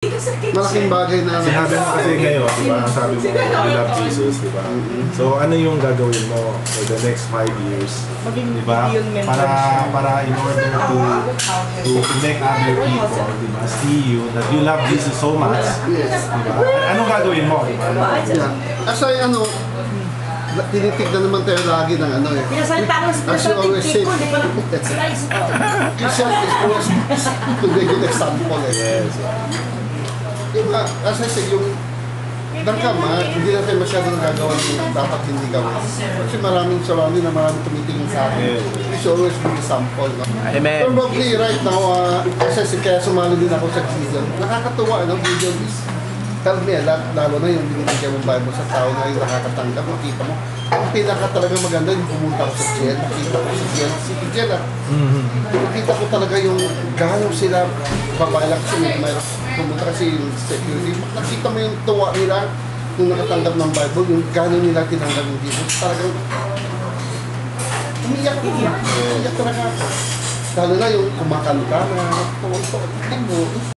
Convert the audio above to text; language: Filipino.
Malaking bagay na Sinabi mo kasi ngayon, di ba? Sabi mo, you love Jesus, di ba? So, ano yung gagawin mo for the next 5 years? Di ba? Para in order to connect other people, di ba? See you, that you love Jesus so much, di ba? Anong gagawin mo, di ba? Yeah. As I, tinitignan naman tayo lagi ng as you always say, Christian is always to be a good example. Yes. Diba, as I said, yung dangkama, hindi natin masyado nagagawa yung dapat hindi gawin. Kasi maraming surrounding na maraming tumitingin sa akin. We should always be a sample. No? Amen. Probably right now, as I said, kaya sumali din ako sa Gideon. Nakakatuwa, Gideon is help me a lot, lalo na yung binibigyan mong Bible sa tao na yung nakakatanggap, makita mo. Ang pinaka talaga maganda, yung pumunta ko sa jail, nakita ko sa jail, city jail Nakita ko talaga yung gano'n sila, babae lang kasi may pumunta kasi yung security. Nakita mo yung tuwa nila nung nakatanggap ng Bible, yung gano'n nila tinanggap ng Jesus. Talagang umiyak talaga ako. Lalo na yung kumakanta na tuwang-tuwa.